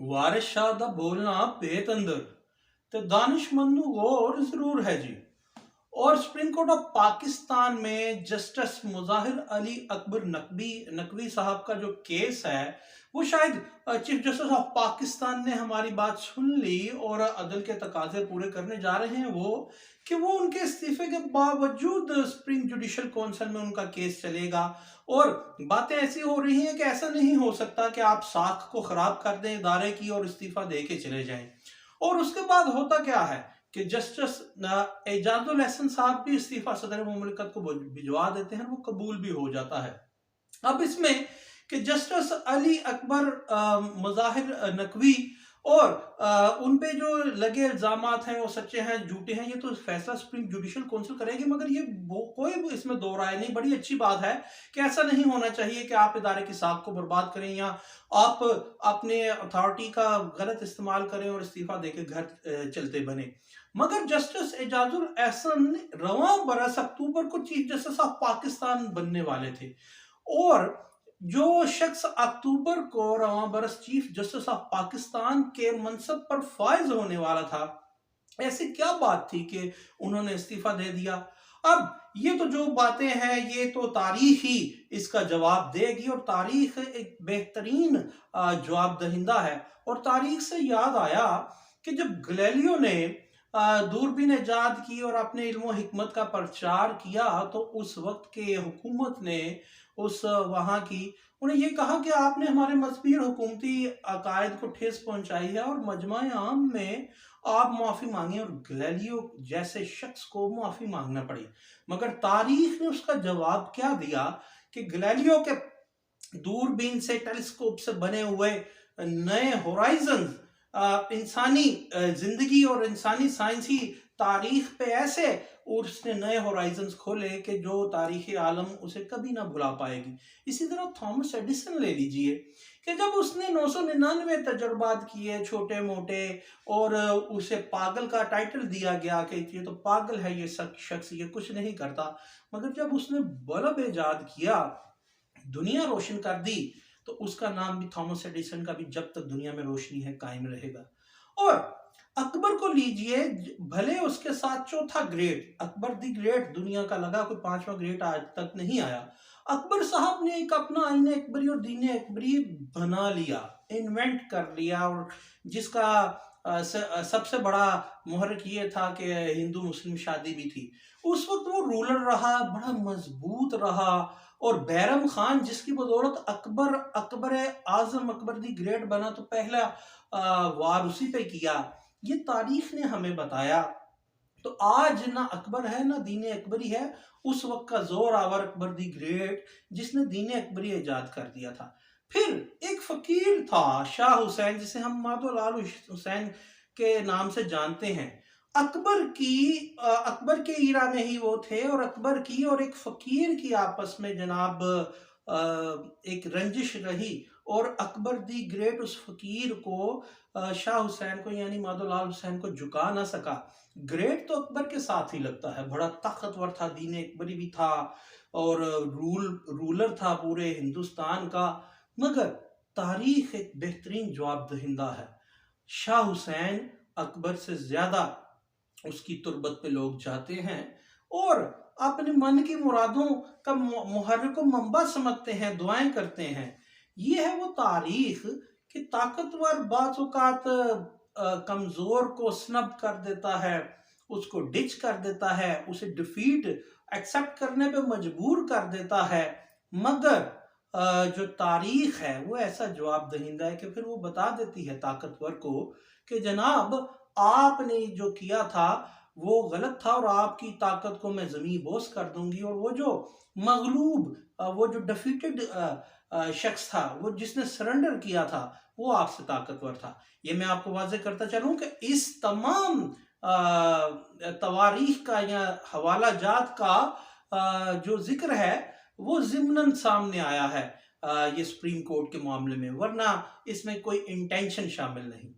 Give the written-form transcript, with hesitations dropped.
वारिस शाह दा बोलना पेत अंदर ते दानिशमंद नूं गौर जरूर है जी। और सुप्रीम कोर्ट ऑफ पाकिस्तान में जस्टिस मुजाहिर अली अकबर नकवी साहब का जो केस है, वो शायद चीफ जस्टिस ऑफ पाकिस्तान ने हमारी बात सुन ली और अदल के तकाजे पूरे करने जा रहे हैं वो कि वो उनके इस्तीफे के बावजूद सुप्रीम जुडिशल काउंसिल में उनका केस चलेगा। और बातें ऐसी हो रही हैं कि ऐसा नहीं हो सकता कि आप साख को खराब कर दें इदारे की और इस्तीफा दे के चले जाएं। और उसके बाद होता क्या है कि जस्टिस एजाजुल एहसन साहब भी इस्तीफा सदर मुमलिकत को भिजवा देते हैं, वो कबूल भी हो जाता है। अब इसमें कि जस्टिस अली अकबर मुजाहिर नकवी और उन पे जो लगे इल्जामात हैं वो सच्चे हैं झूठे हैं, ये तो फैसला सुप्रीम जुडिशल काउंसिल करेगी। मगर ये कोई भी इसमें दो राय नहीं, बड़ी अच्छी बात है कि ऐसा नहीं होना चाहिए कि आप इदारे की साख को बर्बाद करें या आप अपने अथॉरिटी का गलत इस्तेमाल करें और इस्तीफा देके घर चलते बने। मगर जस्टिस एजाजुल एहसन रवां बरस अक्टूबर को चीफ जस्टिस ऑफ पाकिस्तान बनने वाले थे, और जो शख्स अक्टूबर को रवां बरस चीफ जस्टिस ऑफ पाकिस्तान के मनसब पर फायज होने वाला था, ऐसी क्या बात थी कि उन्होंने इस्तीफा दे दिया। अब ये तो जो बातें हैं ये तो तारीख ही इसका जवाब देगी, और तारीख एक बेहतरीन जवाब दहिंदा है। और तारीख से याद आया कि जब गैलीलियो ने दूरबीन ईजाद की और अपने इल्म हिकमत का प्रचार किया, तो उस वक्त के हुकूमत ने उस वहाँ की उन्हें ये कहा कि आपने हमारे मजहबी और हुकूमती अकायद को ठेस पहुंचाई है और मजमा आम में आप माफ़ी मांगे, और गैलीलियो जैसे शख्स को माफ़ी मांगना पड़ी। मगर तारीख ने उसका जवाब क्या दिया कि गैलीलियो के दूरबीन से टेलीस्कोप से बने हुए नए होराइजन इंसानी जिंदगी और इंसानी साइंसी तारीख पे ऐसे और उसने नए होराइजन्स खोले कि जो तारीख आलम उसे कभी ना भुला पाएगी। इसी तरह थॉमस एडिसन ले लीजिए कि जब उसने 999 तजुर्बात किए छोटे मोटे, और उसे पागल का टाइटल दिया गया कि ये तो पागल है ये शख्स, ये कुछ नहीं करता। मगर जब उसने बल्ब इजाद किया, दुनिया रोशन कर दी, तो उसका नाम भी थॉमस एडिसन का भी जब तक दुनिया में रोशनी है कायम रहेगा। और अकबर को लीजिए, भले उसके साथ चौथा ग्रेट अकबर दी ग्रेट दुनिया का लगा, कोई पांचवा ग्रेट आज तक नहीं आया। अकबर साहब ने एक अपना आईने अकबरी और दीन अकबरी बना लिया, इन्वेंट कर लिया, और जिसका सबसे बड़ा मुहर्रिक ये था कि हिंदू मुस्लिम शादी भी थी। उस वक्त वो रूलर रहा, बड़ा मजबूत रहा, और बैरम खान जिसकी बदौलत अकबर आजम अकबर दी ग्रेट बना, तो पहला वार उसी पे किया, ये तारीख ने हमें बताया। तो आज ना अकबर है ना दीन अकबरी है, उस वक्त का जोर आवर अकबर दी ग्रेट जिसने दीन अकबरी ईजाद कर दिया था। फिर एक फकीर था शाह हुसैन, जिसे हम माधोलाल हुसैन के नाम से जानते हैं। अकबर के ईरा में ही वो थे, और अकबर की और एक फकीर की आपस में जनाब एक रंजिश रही, और अकबर दी ग्रेट उस फकीर को शाह हुसैन को यानी माधोलाल हुसैन को झुका ना सका। ग्रेट तो अकबर के साथ ही लगता है, बड़ा ताकतवर था, दीन अकबरी भी था, और रूलर था पूरे हिंदुस्तान का। मगर तारीख एक बेहतरीन जवाब दहिंदा है। शाह हुसैन अकबर से ज्यादा उसकी तुरबत पे लोग जाते हैं, और अपने मन की मुरादों का मुहर्रिक मंबा समझते हैं, दुआएं करते हैं। ये है वो तारीख कि ताकतवर बात औकात कमजोर को स्नब कर देता है, उसको डिच कर देता है, उसे डिफीट एक्सेप्ट करने पे मजबूर कर देता है। मगर जो तारीख है वो ऐसा जवाब दहिंदा है कि फिर वो बता देती है ताकतवर को कि जनाब आपने जो किया था वो गलत था, और आपकी ताकत को मैं जमी बोस कर दूंगी। और वो जो मगलूब वो जो डिफीटेड शख्स था, वो जिसने सरेंडर किया था, वो आपसे ताकतवर था। ये मैं आपको वाजे करता चलूं कि इस तमाम तवारीख का या हवाला जात का जो जिक्र है वो जिम्नन सामने आया है ये सुप्रीम कोर्ट के मामले में, वरना इसमें कोई इंटेंशन शामिल नहीं।